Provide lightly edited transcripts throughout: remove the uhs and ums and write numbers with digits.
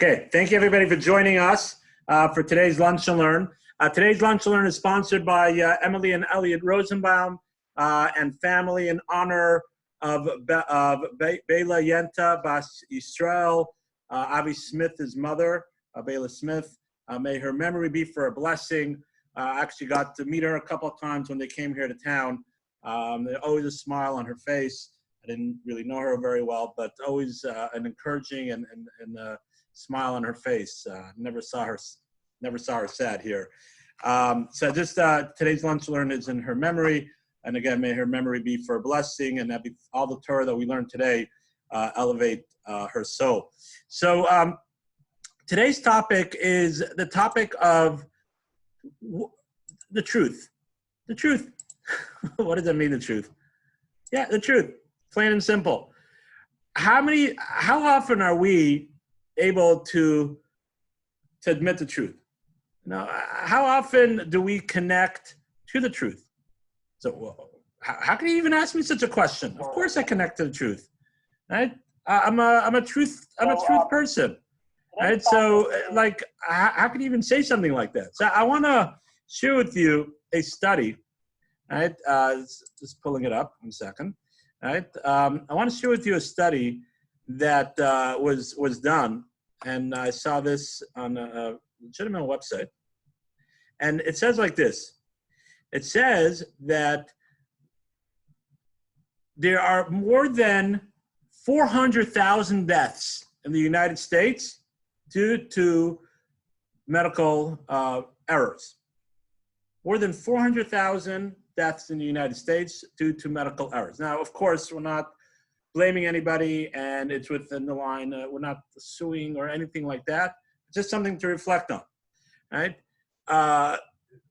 Okay, thank you everybody for joining us for today's Lunch and Learn. Today's Lunch and Learn is sponsored by Emily and Elliot Rosenbaum and family in honor of Bela Yenta Bas Yisrael, Avi Smith, his mother, Bela Smith. May her memory be for a blessing. I actually got to meet her a couple of times when they came here to town. There's always a smile on her face. I didn't really know her very well, but always an encouraging and smile on her face. Never saw her sad here. So just today's Lunch Learn is in her memory, and again, may her memory be for a blessing, and that be all the Torah that we learned today elevate her soul. So today's topic is the topic of the truth. The truth. What does that mean? The truth? Yeah, the truth. Plain and simple. How often are we able to admit the truth? Now, how often do we connect to the truth? So, how can you even ask me such a question? Of course, I connect to the truth, right? I'm a truth person, right? So, like, how can you even say something like that? So, I want to share with you a study, right? Just pulling it up 1 second, right? I want to share with you a study that was done, and I saw this on a legitimate website, and it says like this. It says that there are more than 400,000 deaths in the United States due to medical errors. More than 400,000 deaths in the United States due to medical errors. Now, of course, we're not blaming anybody, and it's within the line. We're not suing or anything like that. It's just something to reflect on, right?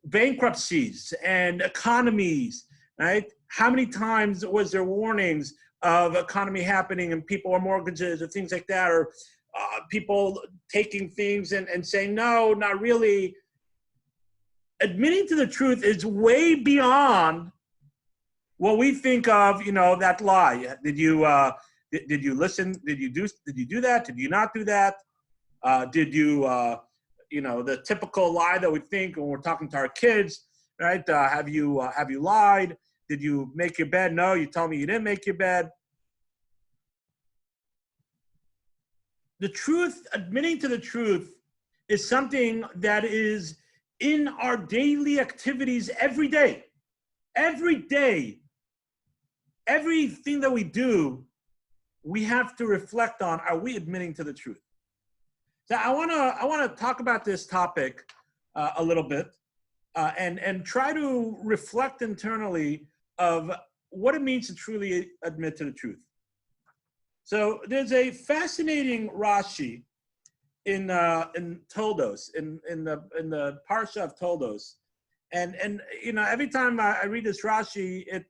Bankruptcies and economies, right? How many times was there warnings of economy happening and people or mortgages or things like that, or people taking things and saying, no, not really. Admitting to the truth is way beyond what we think of, that lie. Did you listen? Did you do that? Did you not do that? Did you, the typical lie that we think when we're talking to our kids, right? Have you lied? Did you make your bed? No, you told me you didn't make your bed. The truth, admitting to the truth, is something that is in our daily activities every day. Every day. Everything that we do, we have to reflect on, are we admitting to the truth? So I want to talk about this topic a little bit and try to reflect internally of what it means to truly admit to the truth. So there's a fascinating Rashi in Toldos, in the Parsha of Toldos. And every time I read this Rashi, it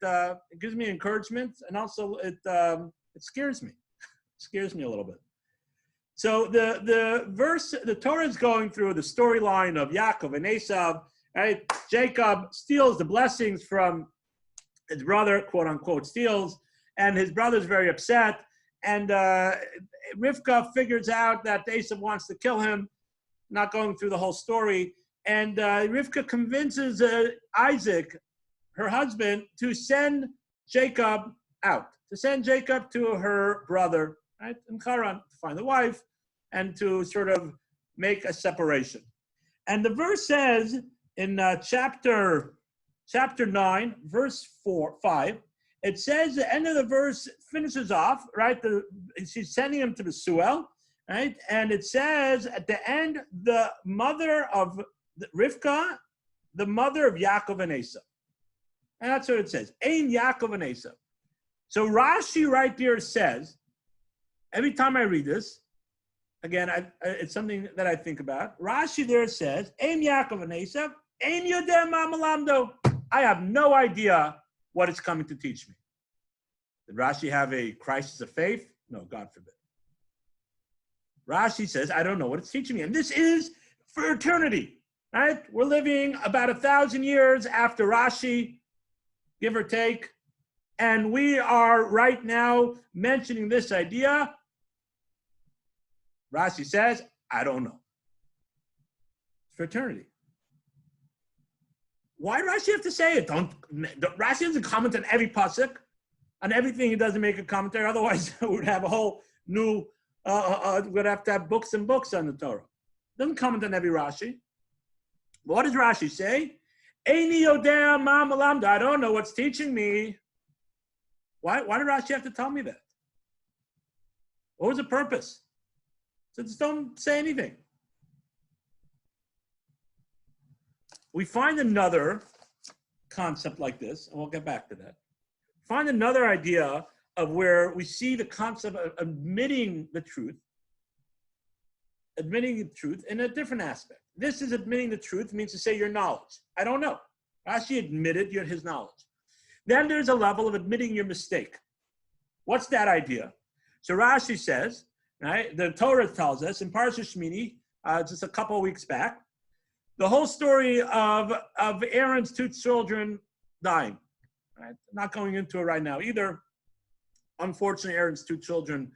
gives me encouragement, and also it scares me. It scares me a little bit. So the Torah is going through the storyline of Yaakov and Esav, right? Jacob steals the blessings from his brother, quote unquote, steals, and his brother's very upset. And Rivka figures out that Esav wants to kill him, not going through the whole story. And Rivka convinces Isaac, her husband, to send Jacob out, to send Jacob to her brother, right, in Haran, to find a wife and to sort of make a separation. And the verse says in chapter 9, verse 5, it says the end of the verse finishes off, right? She's sending him to the Suel, right? And it says at the end, the mother of Rivka, the mother of Yaakov and Esav. And that's what it says. Ein Yaakov and Esav. So Rashi right there says, every time I read this, again, it's something that I think about. Rashi there says, Ein Yaakov and Esav, Ein Yodeh Ma Malamdo. I have no idea what it's coming to teach me. Did Rashi have a crisis of faith? No, God forbid. Rashi says, I don't know what it's teaching me. And this is for eternity. Right? We're living about 1,000 years after Rashi, give or take, and we are right now mentioning this idea. Rashi says, I don't know. It's for eternity. Why did Rashi have to say it? Rashi doesn't comment on every pasuk, on everything. He doesn't make a commentary. Otherwise, we would have a whole new. We'd have to have books and books on the Torah. Doesn't comment on every Rashi. But what does Rashi say? Eini yodea ma melamda. I don't know what's teaching me. Why did Rashi have to tell me that? What was the purpose? So just don't say anything. We find another concept like this, and we'll get back to that. Find another idea of where we see the concept of admitting the truth in a different aspect. This is admitting the truth, means to say your knowledge. I don't know. Rashi admitted his knowledge. Then there's a level of admitting your mistake. What's that idea? So Rashi says, right, the Torah tells us in Parashat Shmini, just a couple of weeks back, the whole story of Aaron's two children dying. Right? Not going into it right now either. Unfortunately, Aaron's two children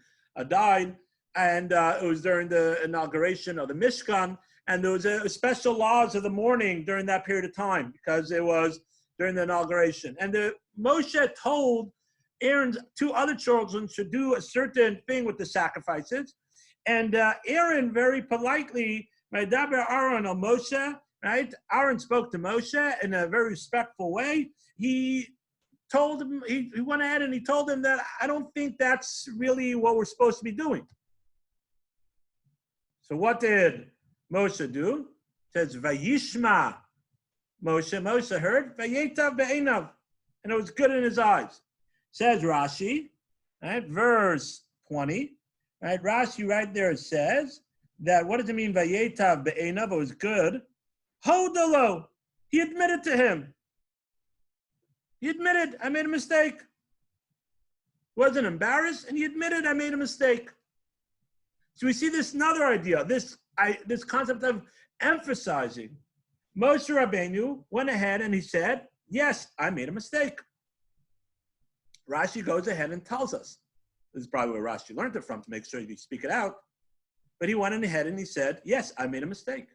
died, and it was during the inauguration of the Mishkan, and there was a special laws of the mourning during that period of time because it was during the inauguration. And Moshe told Aaron's two other children should do a certain thing with the sacrifices, and Aaron very politely, Aaron or Moshe, right? Aaron spoke to Moshe in a very respectful way. He told him, he went ahead and he told him that I don't think that's really what we're supposed to be doing. So what did Moshe do? It says, Vayishma. Moshe heard, Vayetav be'einav, and it was good in his eyes. Says Rashi, right, verse 20, right? Rashi right there says that what does it mean? Vayetav be'einav, it was good. Hodalo, he admitted to him. He admitted, I made a mistake. Wasn't embarrassed, and he admitted, I made a mistake. So we see this another idea, this concept of emphasizing. Moshe Rabbeinu went ahead and he said, yes, I made a mistake. Rashi goes ahead and tells us. This is probably where Rashi learned it from to make sure you speak it out. But he went ahead and he said, yes, I made a mistake.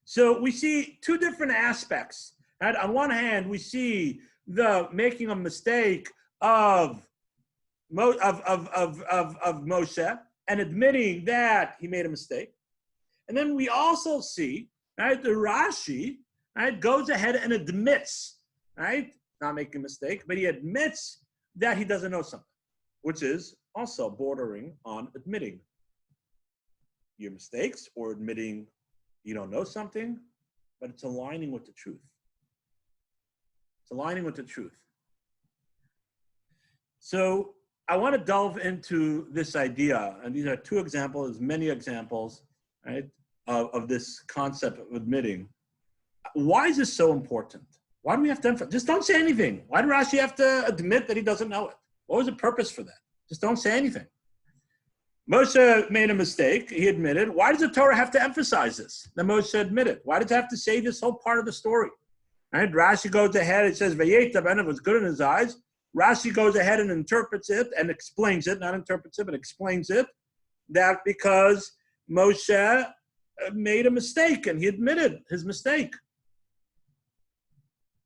So we see two different aspects. Right? On one hand, we see the making a mistake of Moshe and admitting that he made a mistake. And then we also see, right, the Rashi, right, goes ahead and admits, right, not making a mistake, but he admits that he doesn't know something, which is also bordering on admitting your mistakes or admitting you don't know something, but it's aligning with the truth. It's aligning with the truth. So I want to delve into this idea, and these are two examples, many examples, right, of this concept of admitting. Why is this so important? Why do we have to emphasize? Just don't say anything. Why do Rashi have to admit that he doesn't know it? What was the purpose for that? Just don't say anything. Moshe made a mistake. He admitted. Why does the Torah have to emphasize this? That Moshe admitted. Why does it have to say this whole part of the story? Right? Rashi goes ahead. It says, "Vayetav," and it was good in his eyes. Rashi goes ahead and interprets it and explains it, not interprets it, but explains it, that because Moshe made a mistake and he admitted his mistake.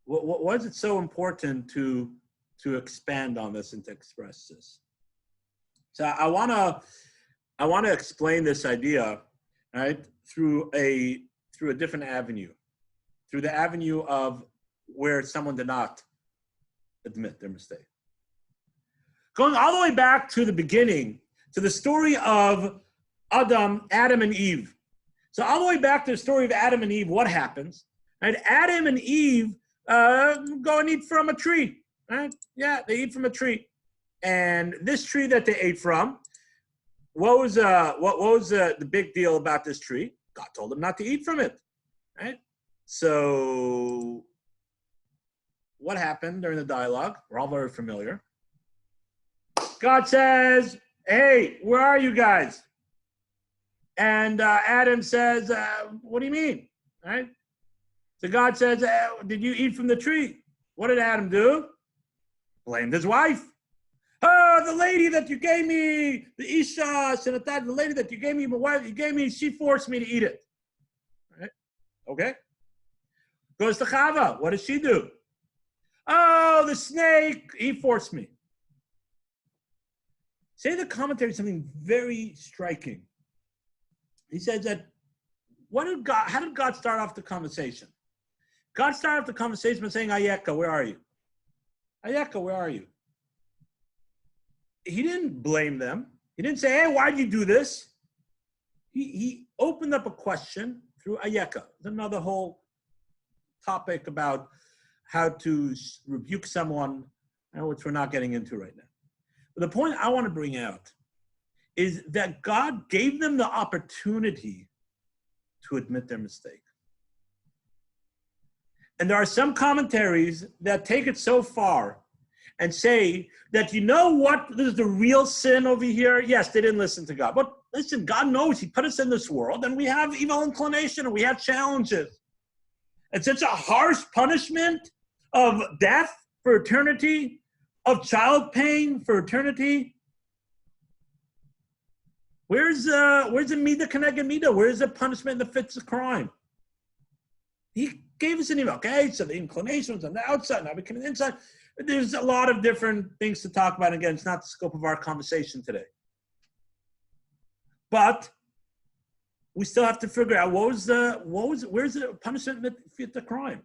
Why is it so important to expand on this and to express this? So I want to explain this idea, right, through a different avenue, through the avenue of where someone did not admit their mistake. Going all the way back to the beginning, to the story of Adam and Eve. So all the way back to the story of Adam and Eve, what happens? Right? Adam and Eve go and eat from a tree. Right? Yeah, they eat from a tree. And this tree that they ate from, what was the big deal about this tree? God told them not to eat from it. Right? So what happened during the dialogue? We're all very familiar. God says, "Hey, where are you guys?" And Adam says, "What do you mean?" Right? So God says, "Did you eat from the tree?" What did Adam do? Blamed his wife. "Oh, the lady that you gave me, the Isha, the lady that you gave me, my wife, you gave me, she forced me to eat it. Right? Okay? Goes to Chava. What does she do? Oh, the snake, he forced me. Say the commentary something very striking. He says that, how did God start off the conversation? God started off the conversation by saying, Ayeka, where are you? Ayeka, where are you? He didn't blame them. He didn't say, hey, why'd you do this? He opened up a question through Ayeka. There's another whole topic about how to rebuke someone, which we're not getting into right now. But the point I want to bring out is that God gave them the opportunity to admit their mistake. And there are some commentaries that take it so far and say that, you know what, this is the real sin over here. Yes, they didn't listen to God. But listen, God knows he put us in this world and we have evil inclination and we have challenges. And such a harsh punishment of death for eternity, of child pain for eternity. Where's the Mida Keneged Mida? Where's the punishment that fits the crime? He gave us an email. Okay, so the inclination was on the outside, now becoming the inside. There's a lot of different things to talk about. Again, it's not the scope of our conversation today. But we still have to figure out where's the punishment that fit the crime?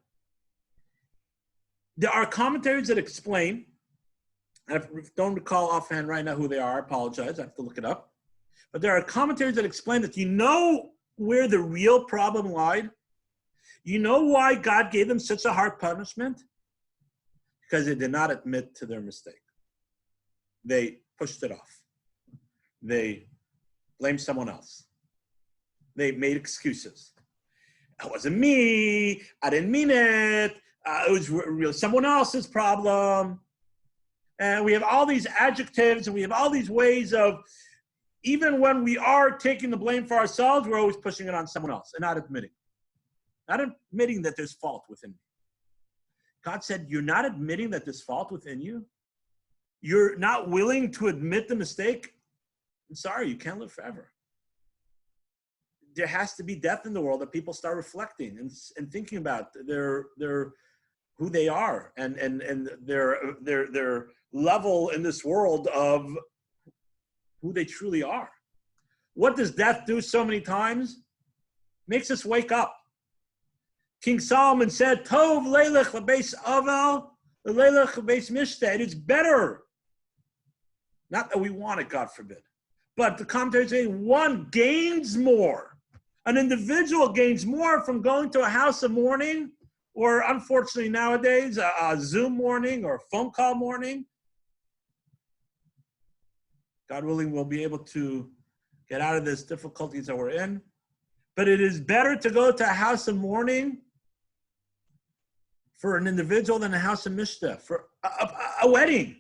There are commentaries that explain, and I don't recall offhand right now who they are, I apologize, I have to look it up. But there are commentaries that explain that you know where the real problem lied? You know why God gave them such a hard punishment? Because they did not admit to their mistake. They pushed it off. They blamed someone else. They made excuses. It wasn't me. I didn't mean it. It was really someone else's problem. And we have all these adjectives and we have all these ways of, even when we are taking the blame for ourselves, we're always pushing it on someone else and not admitting. Not admitting that there's fault within me. God said, you're not admitting that there's fault within you? You're not willing to admit the mistake? I'm sorry, you can't live forever. There has to be death in the world that people start reflecting and thinking about their who they are and their level in this world of who they truly are. What does death do so many times? Makes us wake up. King Solomon said, Tov leilech lebeis avel, leilech lebeis mishteh. It is better. Not that we want it, God forbid. But the commentators say one gains more. An individual gains more from going to a house of mourning, or unfortunately nowadays, a Zoom mourning or a phone call mourning. God willing, we'll be able to get out of this difficulties that we're in. But it is better to go to a house of mourning for an individual than a house of mishteh, for a wedding,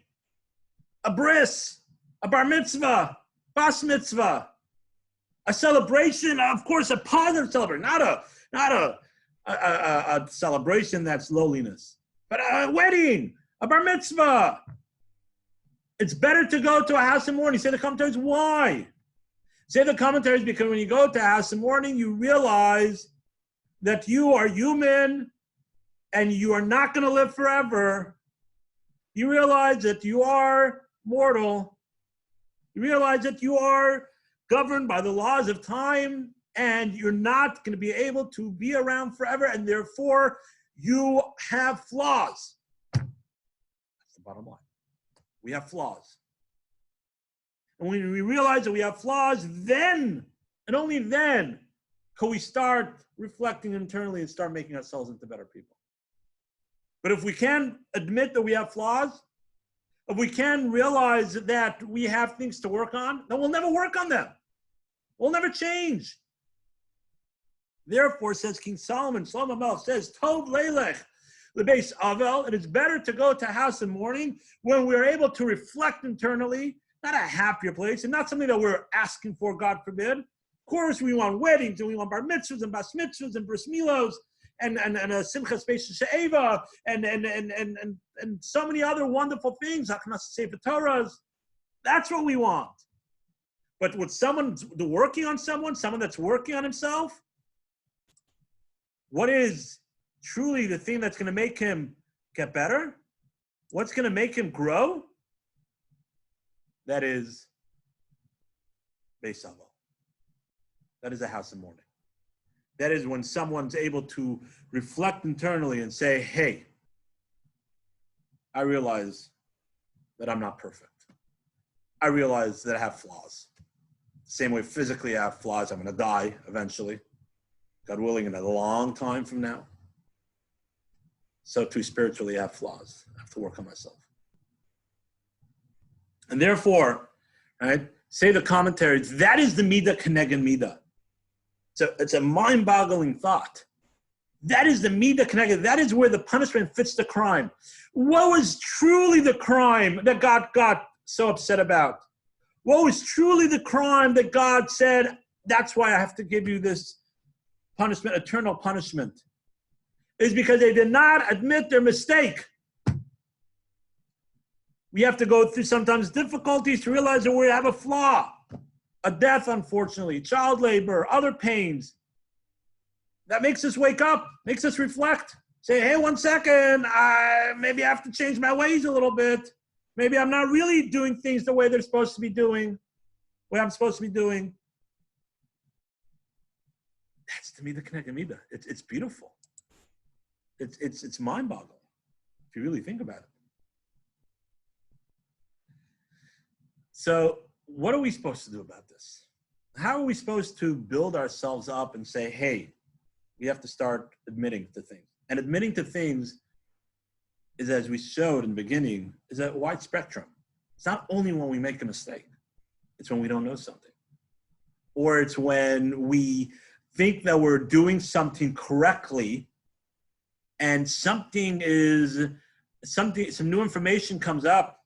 a bris, a bar mitzvah, bas mitzvah, a celebration, of course, a positive celebration, not a celebration that's lowliness, but a wedding, a bar mitzvah. It's better to go to a house of mourning. Say the commentaries, why? Say the commentaries because when you go to a house of mourning, you realize that you are human and you are not going to live forever. You realize that you are mortal. You realize that you are governed by the laws of time and you're not going to be able to be around forever, and therefore you have flaws. That's the bottom line. We have flaws. And when we realize that we have flaws, then, and only then, can we start reflecting internally and start making ourselves into better people. But if we can admit that we have flaws, if we can realize that we have things to work on, then we'll never work on them. We'll never change. Therefore, says King Solomon, Shlomo Melech says, Tov leilech lebeis avel. It is better to go to house in mourning when we're able to reflect internally, not a happier place, and not something that we're asking for, God forbid. Of course, we want weddings, and we want bar mitzvahs, and bas mitzvahs, and bris milos, and a simchas beis she'eva, and so many other wonderful things. Haknas sefer Torahs. That's what we want. But with someone working on someone that's working on himself, what is truly the thing that's going to make him get better? What's going to make him grow? That is Beis Hava. That is a house of mourning. That is when someone's able to reflect internally and say, hey, I realize that I'm not perfect. I realize that I have flaws. Same way physically I have flaws. I'm going to die eventually. God willing, in a long time from now. So too spiritually I have flaws. I have to work on myself. And therefore, right, say the commentaries, that is the midah keneged midah. So it's a mind-boggling thought. That is the midah keneged. That is where the punishment fits the crime. What was truly the crime that God got so upset about? What was truly the crime that God said, that's why I have to give you this punishment, eternal punishment? Is because they did not admit their mistake. We have to go through sometimes difficulties to realize that we have a flaw, a death, unfortunately, child labor, other pains. That makes us wake up, makes us reflect. Say, hey, 1 second, maybe I have to change my ways a little bit. Maybe I'm not really doing things the way they're supposed to be doing, what I'm supposed to be doing. That's to me the Keneged Midah. It's beautiful. It's mind-boggling if you really think about it. So what are we supposed to do about this? How are we supposed to build ourselves up and say, hey, we have to start admitting to things? And admitting to things is, as we showed in the beginning, is a wide spectrum. It's not only when we make a mistake. It's when we don't know something. Or it's when we think that we're doing something correctly and some new information comes up,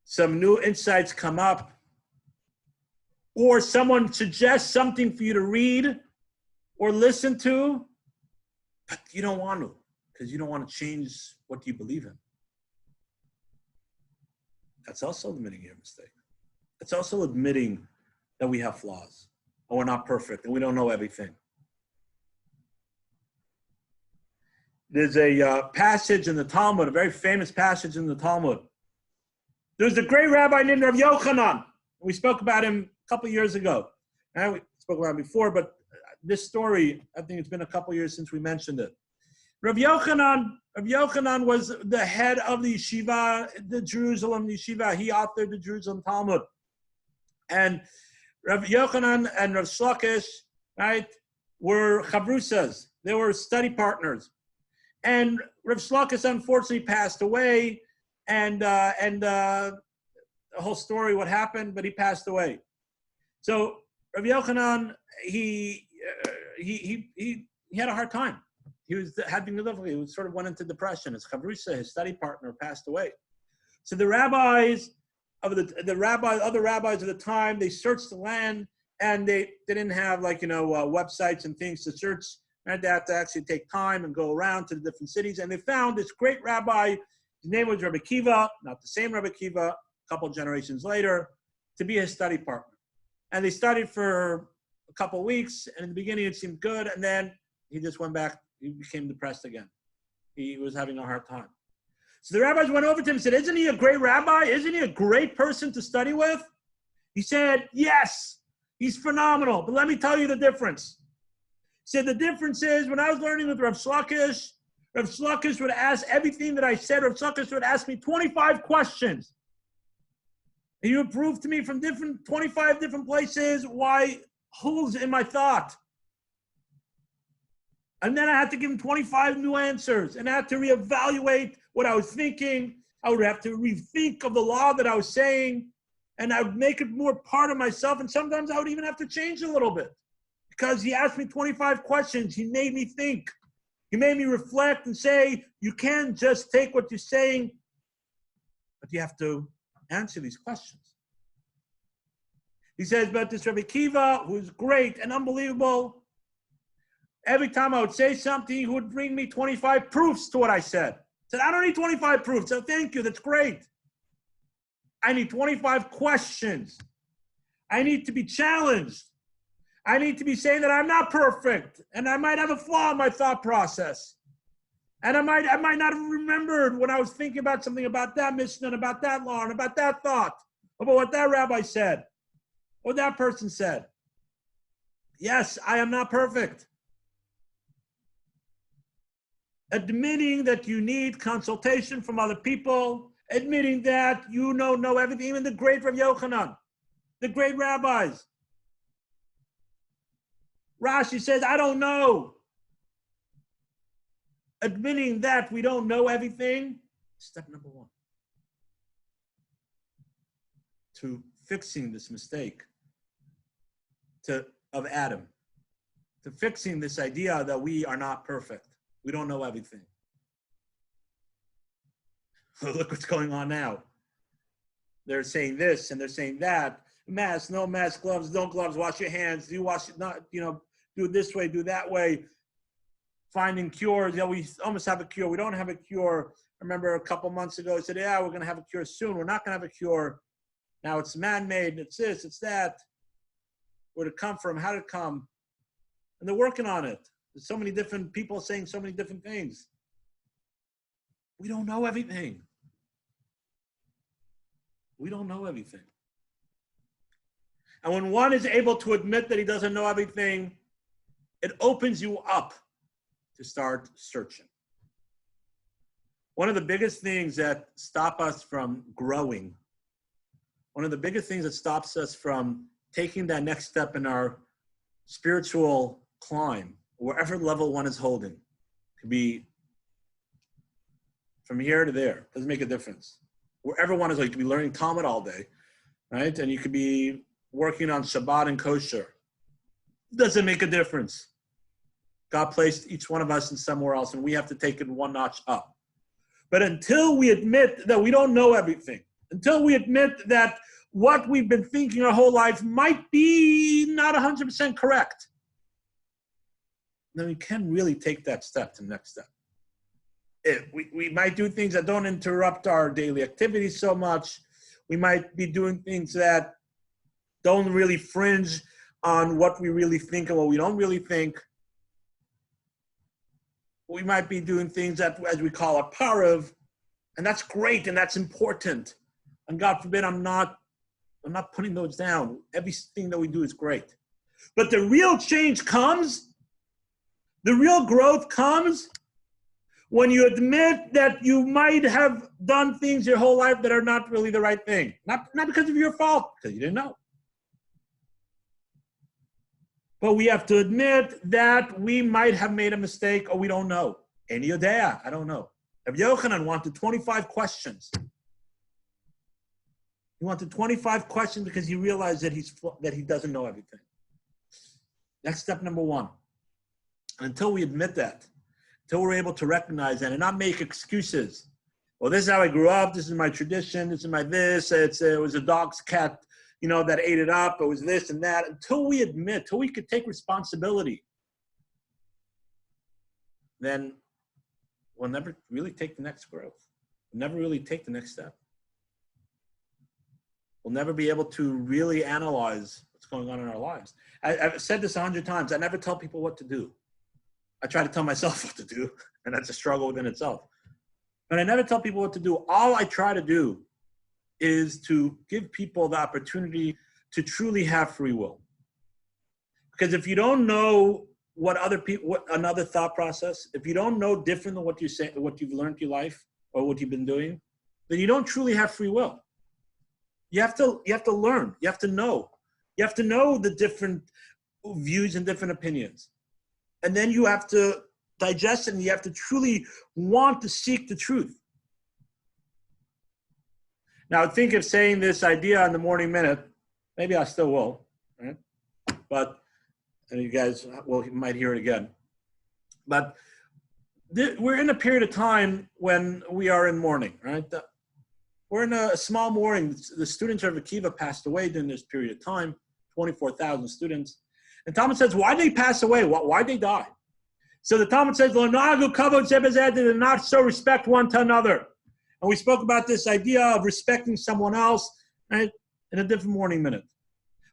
some new insights come up, or someone suggests something for you to read or listen to, but you don't want to because you don't want to change what you believe in. That's also admitting your mistake. It's also admitting that we have flaws and we're not perfect and we don't know everything. There's a passage in the Talmud, a very famous passage in the Talmud. There's a great rabbi named Rav Yochanan. We spoke about him a couple years ago. And we spoke about him before, but this story, I think it's been a couple years since we mentioned it. Rav Yochanan was the head of the yeshiva, the Jerusalem yeshiva. He authored the Jerusalem Talmud. And Rav Yochanan and Rav Shlokish, right, were chavrusas. They were study partners. And Rav Shlokish unfortunately passed away, and the whole story, what happened, but he passed away. So Rav Yochanan, he had a hard time. He was having a difficulty. He sort of went into depression. His chavrusa, his study partner, passed away. So the rabbis of other rabbis of the time, they searched the land, and they didn't have websites and things to search. And they had to actually take time and go around to the different cities. And they found this great rabbi. His name was Rabbi Kiva, not the same Rabbi Kiva, a couple generations later, to be his study partner. And they studied for a couple of weeks. And in the beginning, it seemed good. And then he just went back. He became depressed again. He was having a hard time. So the rabbis went over to him and said, isn't he a great rabbi? Isn't he a great person to study with? He said, yes, he's phenomenal. But let me tell you the difference. He said, the difference is when I was learning with Rav Shlokish would ask everything that I said. Rav Shlokish would ask me 25 questions. And he would prove to me from 25 different places why holes in my thought. And then I had to give him 25 new answers. And I had to reevaluate what I was thinking. I would have to rethink of the law that I was saying. And I would make it more part of myself. And sometimes I would even have to change a little bit. Because he asked me 25 questions. He made me think. He made me reflect and say, you can't just take what you're saying, but you have to answer these questions. He says, but this Rabbi Kiva, who's great and unbelievable, every time I would say something, he would bring me 25 proofs to what I said. I said, I don't need 25 proofs. So thank you. That's great. I need 25 questions. I need to be challenged. I need to be saying that I'm not perfect and I might have a flaw in my thought process. And I might not have remembered when I was thinking about something about that mission and about that law and about that thought, about what that rabbi said, what that person said. Yes, I am not perfect. Admitting that you need consultation from other people, admitting that you know everything, even the great Rabbi Yochanan, the great rabbis. Rashi says, I don't know. Admitting that we don't know everything, step number one. To fixing this mistake of Adam, to fixing this idea that we are not perfect. We don't know everything. Look what's going on now. They're saying this and they're saying that. Mask, no mask, gloves, don't gloves, wash your hands. You wash it, not, do it this way, do that way. Finding cures. We almost have a cure. We don't have a cure. I remember a couple months ago, I said, yeah, we're going to have a cure soon. We're not going to have a cure. Now it's man-made. It's this, it's that. Where did it come from? How did it come? And they're working on it. There's so many different people saying so many different things. We don't know everything. We don't know everything. And when one is able to admit that he doesn't know everything, it opens you up to start searching. One of the biggest things that stop us from growing, one of the biggest things that stops us from taking that next step in our spiritual climb, wherever level one is holding, could be from here to there, doesn't make a difference. Wherever one is, like, you could be learning Talmud all day, right? And you could be working on Shabbat and kosher. Doesn't make a difference. God placed each one of us in somewhere else, and we have to take it one notch up. But until we admit that we don't know everything, until we admit that what we've been thinking our whole life might be not 100% correct, then we can really take that step to the next step. We might do things that don't interrupt our daily activities so much. We might be doing things that don't really fringe on what we really think and what we don't really think. We might be doing things that, as we call a parav, and that's great and that's important. And God forbid, I'm not putting those down. Everything that we do is great. But the real change comes, the real growth comes when you admit that you might have done things your whole life that are not really the right thing. Not because of your fault, because you didn't know. But we have to admit that we might have made a mistake or we don't know. Any idea? I don't know. Rabbi Yochanan wanted 25 questions. He wanted 25 questions because he realized that he doesn't know everything. That's step number one. Until we admit that, until we're able to recognize that and not make excuses. Well, this is how I grew up. This is my tradition. This is my this. It was a dog's cat, that ate it up. It was this and that. Until we admit, till we could take responsibility, then we'll never really take the next growth. We'll never really take the next step. We'll never be able to really analyze what's going on in our lives. I've said this 100 times. I never tell people what to do. I try to tell myself what to do, and that's a struggle within itself. But I never tell people what to do. All I try to do is to give people the opportunity to truly have free will. Because if you don't know what another thought process, if you don't know different than what you say, what you've learned in your life or what you've been doing, then you don't truly have free will. You have to learn. You have to know. You have to know the different views and different opinions. And then you have to digest it, and you have to truly want to seek the truth. Now, think of saying this idea in the morning minute. Maybe I still will, right? But and you guys might hear it again. But we're in a period of time when we are in mourning, right? We're in a small mourning. The students of Akiva passed away during this period of time, 24,000 students. And Talmud says, why did they pass away? Why did they die? So the Talmud says, they did not so respect one to another. And we spoke about this idea of respecting someone else, right, in a different mourning minute.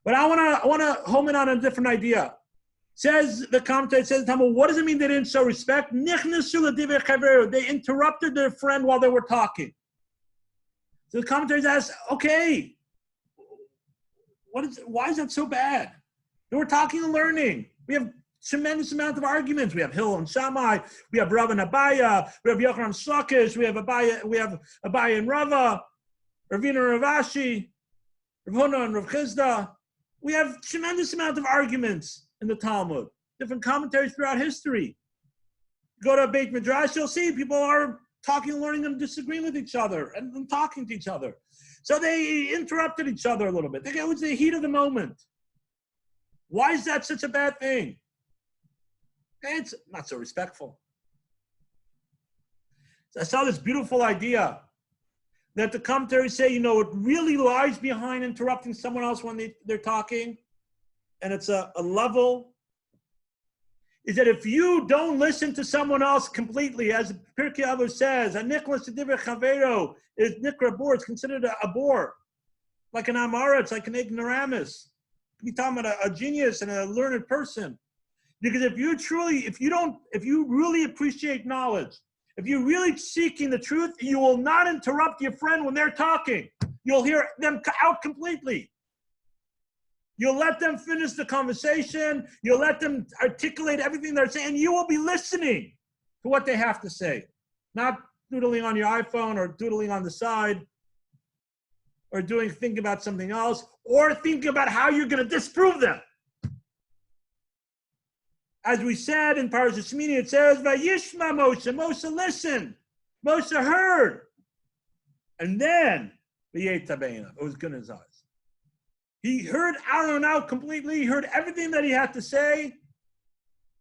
But I want to home in on a different idea. Says the commentator, says, what does it mean they didn't show respect? They interrupted their friend while they were talking. So the commentators ask, okay, why is that so bad? They were talking and learning. We have tremendous amount of arguments. We have Hillel and Shammai, we have Rav and Abaya, we have Yochanan and Slakish, we have Abaya and Rava, Ravina and Rav Ashi, Rav Huna and Rav Chizda. We have tremendous amount of arguments in the Talmud, different commentaries throughout history. Go to a Beit Midrash, you'll see people are talking and learning and disagreeing with each other and talking to each other. So they interrupted each other a little bit. It was the heat of the moment. Why is that such a bad thing? It's not so respectful. So I saw this beautiful idea that the commentaries say, what really lies behind interrupting someone else when they're talking, and it's a level, is that if you don't listen to someone else completely, as Pirkei Avos says, a nicholas to divrei chavero is nikra bor, it's considered a bore, like an amaretz, like an ignoramus. You're talking about a genius and a learned person. Because if you really appreciate knowledge, if you're really seeking the truth, you will not interrupt your friend when they're talking. You'll hear them out completely. You'll let them finish the conversation. You'll let them articulate everything they're saying. You will be listening to what they have to say, not doodling on your iPhone or doodling on the side or thinking about something else or thinking about how you're going to disprove them. As we said in Parashat Shmini, it says, Vayishma Moshe. Moshe listened. Moshe heard. And then, it was good in his eyes. He heard Aaron out completely. He heard everything that he had to say.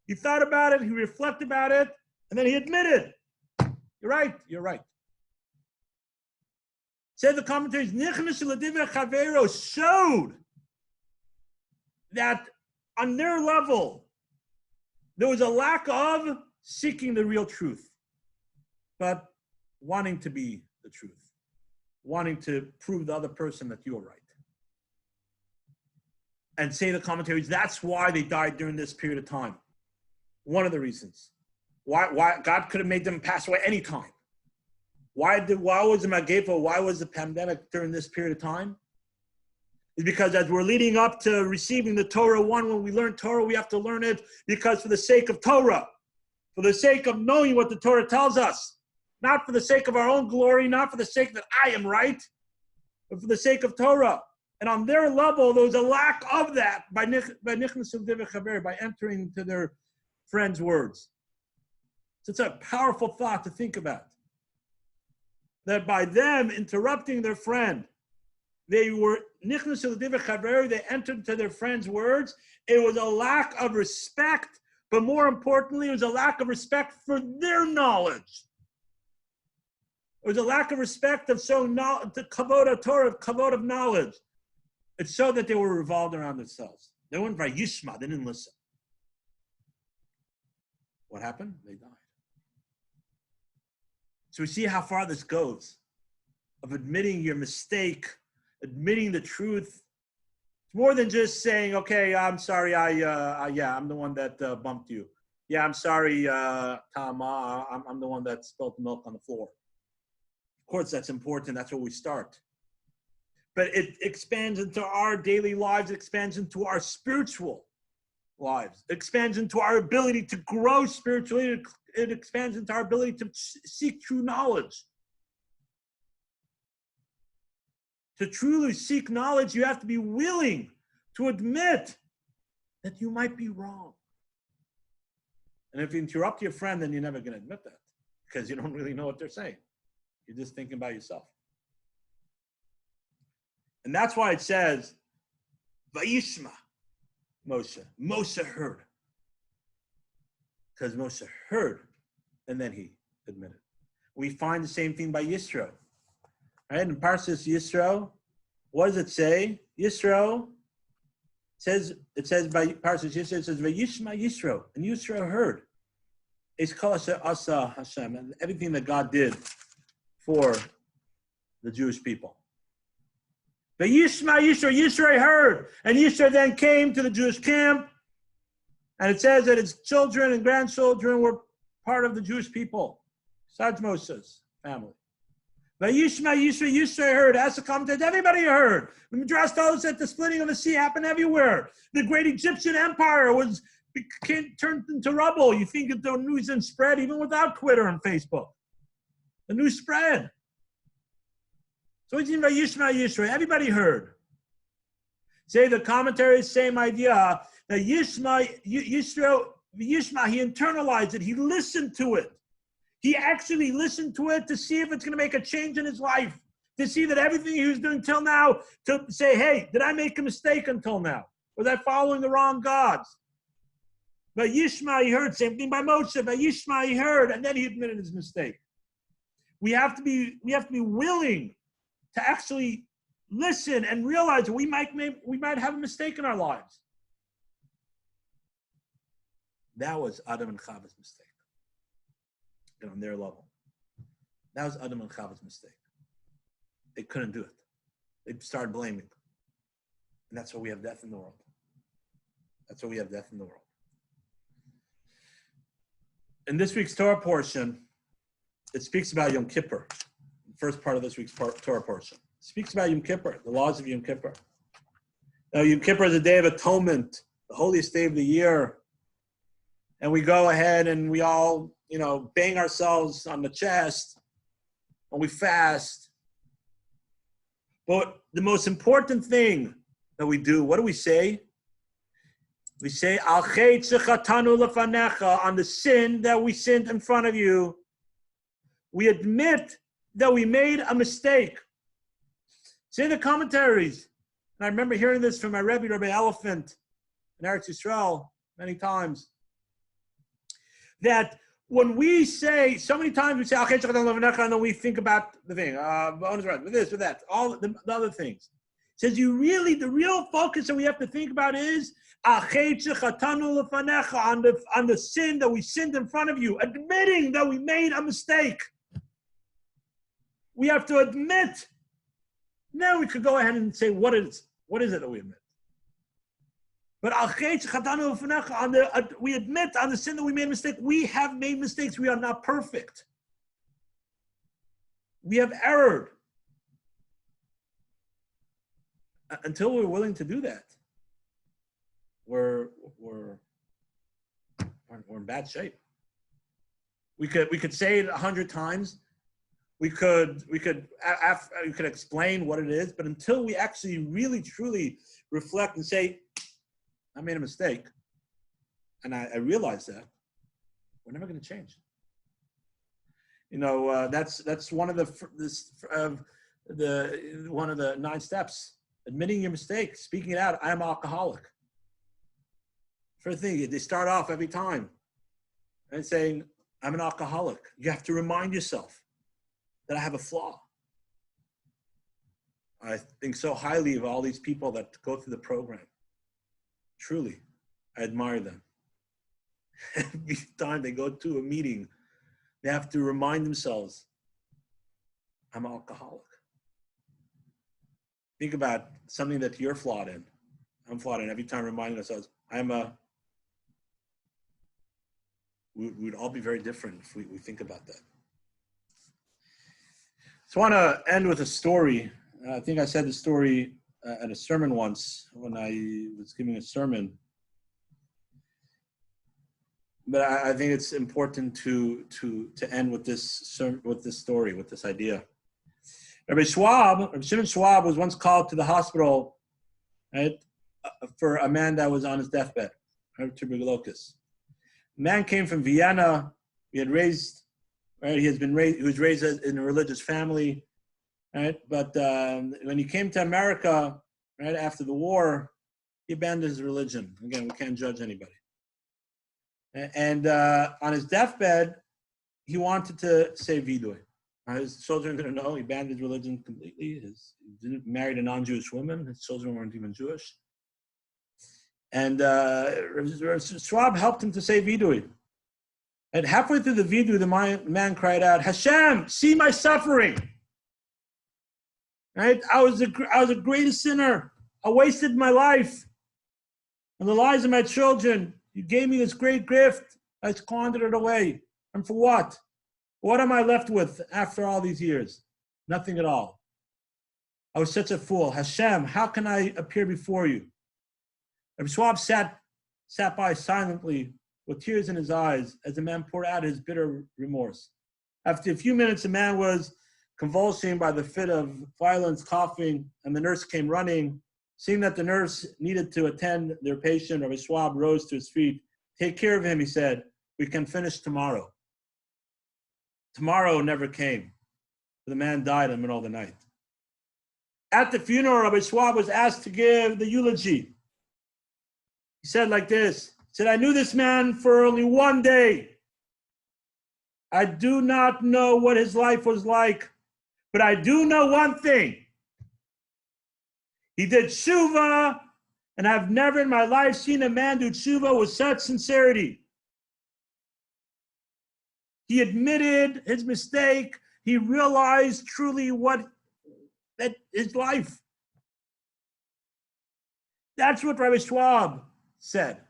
He thought about it. He reflected about it. And then he admitted, you're right. You're right. Said the commentaries, Nichnas L'Divrei Chavero showed that on their level, there was a lack of seeking the real truth, but wanting to be the truth, wanting to prove the other person that you are right. And say the commentaries, that's why they died during this period of time. One of the reasons. Why God could have made them pass away any time. Why was the Mageifa, why was the pandemic during this period of time? Is because as we're leading up to receiving the Torah, when we learn Torah, we have to learn it because for the sake of Torah, for the sake of knowing what the Torah tells us, not for the sake of our own glory, not for the sake that I am right, but for the sake of Torah. And on their level, there was a lack of that by entering into their friends' words. So it's a powerful thought to think about. That by them interrupting their friend, they entered into their friend's words. It was a lack of respect, but more importantly, it was a lack of respect for their knowledge. It was a lack of respect of showing the kavod of Torah, kavod of knowledge. It showed that they were revolved around themselves. They weren't vayishma, they didn't listen. What happened? They died. So we see how far this goes, of admitting your mistake, admitting the truth. It's more than just saying, okay, I'm sorry, I'm the one that bumped you. Yeah, I'm sorry, Tom, I'm the one that spilled the milk on the floor. Of course, that's important. That's where we start. But it expands into our daily lives. It expands into our spiritual lives. It expands into our ability to grow spiritually. It expands into our ability to seek true knowledge. To truly seek knowledge, you have to be willing to admit that you might be wrong. And if you interrupt your friend, then you're never going to admit that because you don't really know what they're saying. You're just thinking about yourself. And that's why it says, Vayishma Moshe. Moshe heard. Because Moshe heard, and then he admitted. We find the same thing by Yisro. Right? In Parshas Yisro, what does it say? Yisro it says by Parshas Yisro, it says Vayishma Yisro, and Yisro heard. It's called Asa Hashem, and everything that God did for the Jewish people. The Yisrael heard, and Yisrael then came to the Jewish camp, and it says that his children and grandchildren were part of the Jewish people, besides Moshe's family. But Yisrael heard. As a commentator, everybody heard. The Midrash tells us that the splitting of the sea happened everywhere. The great Egyptian empire turned into rubble. You think that the news didn't spread even without Twitter and Facebook. The news spread. So it's in Yisrael. Everybody heard. Say the commentary, same idea. That Yisrael, he internalized it. He listened to it. He actually listened to it to see if it's going to make a change in his life. To see that everything he was doing till now, to say, hey, did I make a mistake until now? Was I following the wrong gods? But Yishma, he heard. Same thing by Moshe. But Yishma, he heard, and then he admitted his mistake. We have to be willing to actually listen and realize that we might have a mistake in our lives. That was Adam and Chava's mistake. And on their level. That was Adam and Chava's mistake. They couldn't do it. They started blaming. And that's why we have death in the world. That's why we have death in the world. In this week's Torah portion, it speaks about Yom Kippur. The first part of this week's Torah portion. It speaks about Yom Kippur, the laws of Yom Kippur. Now, Yom Kippur is a day of atonement, the holiest day of the year. And we go ahead and we all, bang ourselves on the chest and we fast. But the most important thing that we do, what do we say? We say, Al chet shechatanu lefanecha, on the sin that we sinned in front of you. We admit that we made a mistake. Say the commentaries. And I remember hearing this from my Rabbi Elephant in Eretz Yisrael many times. That when we say, so many times we say, and then we think about the thing, with this, with that, all the other things. It says the real focus that we have to think about is on the sin that we sinned in front of you, admitting that we made a mistake. We have to admit. Now we could go ahead and say, what is it that we admit? But we admit on the sin that we made a mistake. We have made mistakes. We are not perfect. We have erred. Until we're willing to do that, we're in bad shape. We could say it 100 times. We could explain what it is, but until we actually really truly reflect and say, I made a mistake, and I realize that, we're never going to change. That's one of the 9 steps. Admitting your mistake, speaking it out. I am an alcoholic. First thing, they start off every time and saying, I'm an alcoholic. You have to remind yourself that I have a flaw. I think so highly of all these people that go through the program. Truly, I admire them. Every time they go to a meeting, they have to remind themselves, I'm an alcoholic. Think about something that you're flawed in. I'm flawed in. Every time reminding ourselves, we would all be very different if we think about that. So I want to end with a story. I think I said the story at a sermon once when I was giving a sermon. But I think it's important to end with this story, with this idea. Rabbi Shimon Schwab was once called to the hospital, right, for a man that was on his deathbed, tuberculosis. The man came from Vienna. He was raised in a religious family, right? But when he came to America, right after the war, he abandoned his religion. Again, we can't judge anybody. And on his deathbed, he wanted to say vidui. His children didn't know. He abandoned his religion completely. He married a non-Jewish woman. His children weren't even Jewish. And Schwab helped him to say vidui. And halfway through the vidui, the man cried out, Hashem, see my suffering. Right? I was the greatest sinner. I wasted my life and the lives of my children. You gave me this great gift. I squandered it away. And for what? What am I left with after all these years? Nothing at all. I was such a fool. Hashem, how can I appear before you? Rabbi Schwab sat by silently with tears in his eyes as the man poured out his bitter remorse. After a few minutes, the man was convulsing by the fit of violence, coughing, and the nurse came running. Seeing that the nurse needed to attend their patient, Rabbi Schwab rose to his feet. Take care of him, he said. We can finish tomorrow. Tomorrow never came. The man died in the middle of the night. At the funeral, Rabbi Schwab was asked to give the eulogy. He said like this, he said, I knew this man for only one day. I do not know what his life was like, but I do know one thing. He did tshuva, and I've never in my life seen a man do tshuva with such sincerity. He admitted his mistake. He realized truly that his life. That's what Rabbi Schwab said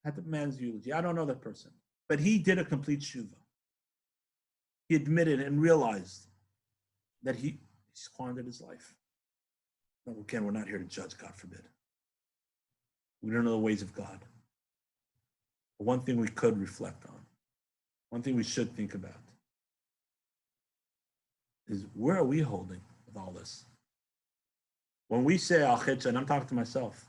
at the man's eulogy. I don't know that person, but he did a complete tshuva. He admitted and realized that he squandered his life. Now, again, we're not here to judge, God forbid. We don't know the ways of God. But one thing we could reflect on, one thing we should think about, is where are we holding with all this? When we say al chetza, and I'm talking to myself,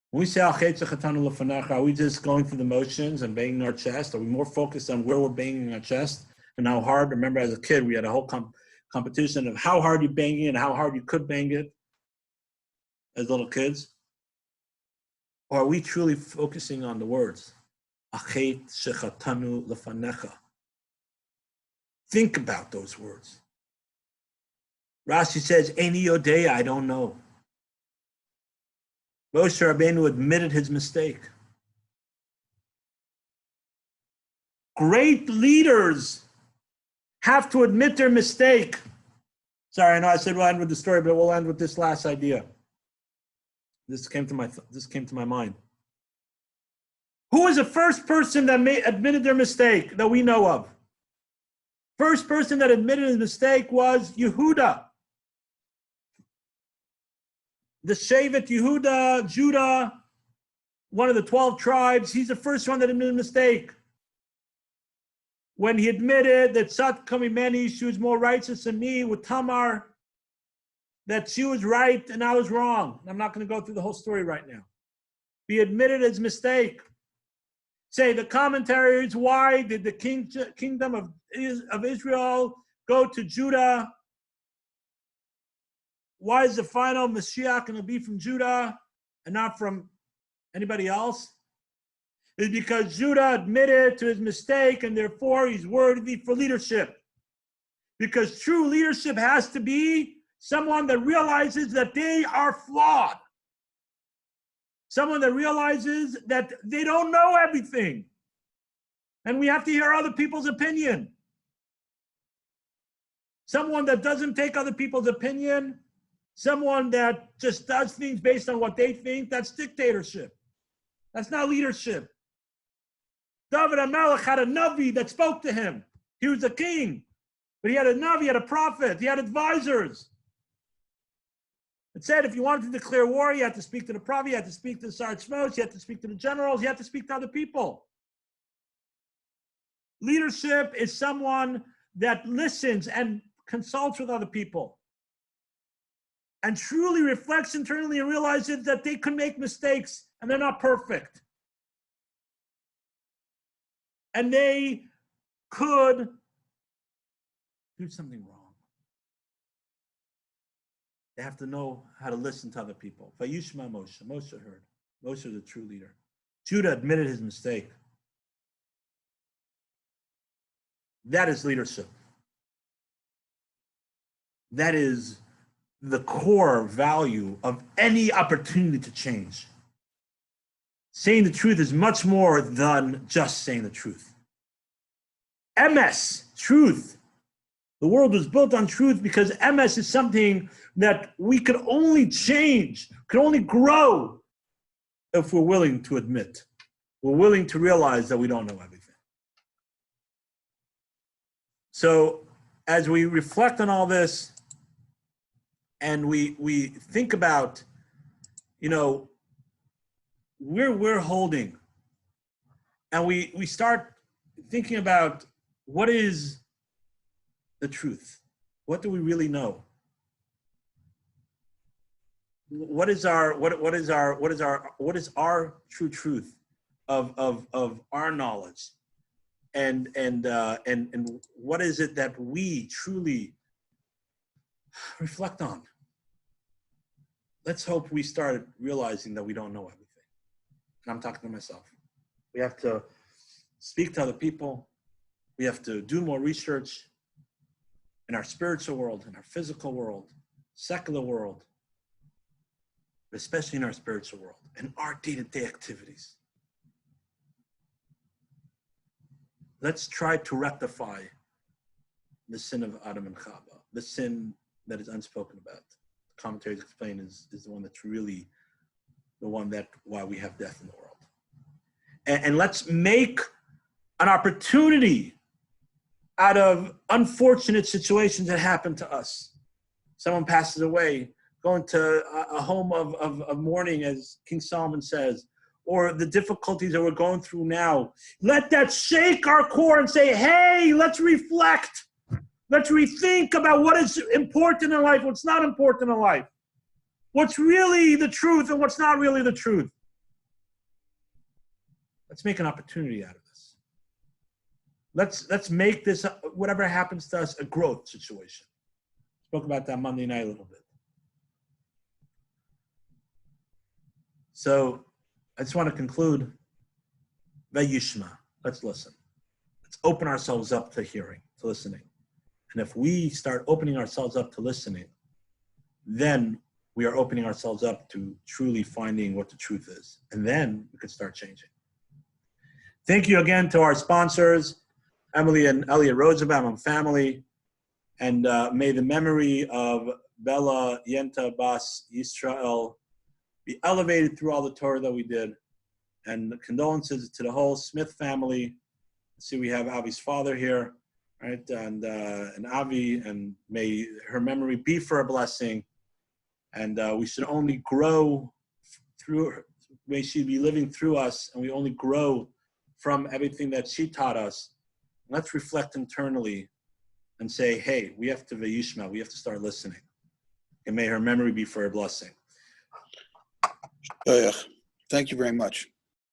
when we say al chetza chatanu lefanecha, are we just going through the motions and banging our chest? Are we more focused on where we're banging our chest and how hard? Remember, as a kid, we had a whole competition of how hard you bang it and how hard you could bang it as little kids. Or are we truly focusing on the words? Achet shechatanu lefanecha. Think about those words. Rashi says, Eini yodea, I don't know. Moshe Rabbeinu admitted his mistake. Great leaders have to admit their mistake. Sorry, I know I said we'll end with the story, but we'll end with this last idea. This came to my mind. Who was the first person that admitted their mistake that we know of? First person that admitted his mistake was Yehuda. The Shevet Yehuda, Judah, one of the 12 tribes, he's the first one that admitted a mistake. When he admitted that Sat Kamimeni, she was more righteous than me with Tamar, that she was right and I was wrong. I'm not going to go through the whole story right now. He admitted his mistake. Say the commentaries, why did the kingdom of Israel go to Judah? Why is the final Mashiach going to be from Judah and not from anybody else? It's because Judah admitted to his mistake and therefore he's worthy for leadership. Because true leadership has to be someone that realizes that they are flawed. Someone that realizes that they don't know everything. And we have to hear other people's opinion. Someone that doesn't take other people's opinion, someone that just does things based on what they think, that's dictatorship. That's not leadership. David HaMelech had a Navi that spoke to him. He was a king, but he had a Navi, he had a prophet, he had advisors. It said if you wanted to declare war, you had to speak to the prophet, you had to speak to the Sarchmos, you had to speak to the generals, you had to speak to other people. Leadership is someone that listens and consults with other people and truly reflects internally and realizes that they can make mistakes and they're not perfect. And they could do something wrong. They have to know how to listen to other people. Vayishma Moshe. Moshe heard. Moshe is a true leader. Judah admitted his mistake. That is leadership. That is the core value of any opportunity to change. Saying the truth is much more than just saying the truth. MS, truth, The world was built on truth because emes is something that we could only change, could only grow if we're willing to admit. We're willing to realize that we don't know everything. So as we reflect on all this and we think about, where we're holding, and we start thinking about what is the truth? What do we really know? What is our true truth of our knowledge? And what is it that we truly reflect on? Let's hope we start realizing that we don't know everything. And I'm talking to myself. We have to speak to other people. We have to do more research in our spiritual world, in our physical world, secular world, but especially in our spiritual world, in our day-to-day activities. Let's try to rectify the sin of Adam and Chava, the sin that is unspoken about. The commentaries explain is the one that's really the one that why we have death in the world. And let's make an opportunity out of unfortunate situations that happen to us. Someone passes away, going to a home of mourning, as King Solomon says, or the difficulties that we're going through now. Let that shake our core and say, hey, let's reflect. Let's rethink about what is important in life, what's not important in life. What's really the truth and what's not really the truth. Let's make an opportunity out of this. Let's make this, whatever happens to us, a growth situation. Spoke about that Monday night a little bit. So I just want to conclude. Vayishma. Let's listen. Let's open ourselves up to hearing, to listening. And if we start opening ourselves up to listening, then we are opening ourselves up to truly finding what the truth is. And then we could start changing. Thank you again to our sponsors, Emily and Elliot Rosenbaum and family. And may the memory of Bella Yenta Bas Yisrael be elevated through all the Torah that we did. And condolences to the whole Smith family. See, we have Avi's father here, right? And Avi, and may her memory be for a blessing. And we should only grow through her. May she be living through us, and we only grow from everything that she taught us. Let's reflect internally and say, hey, we have to vayishma, we have to start listening. And may her memory be for a blessing. Thank you very much.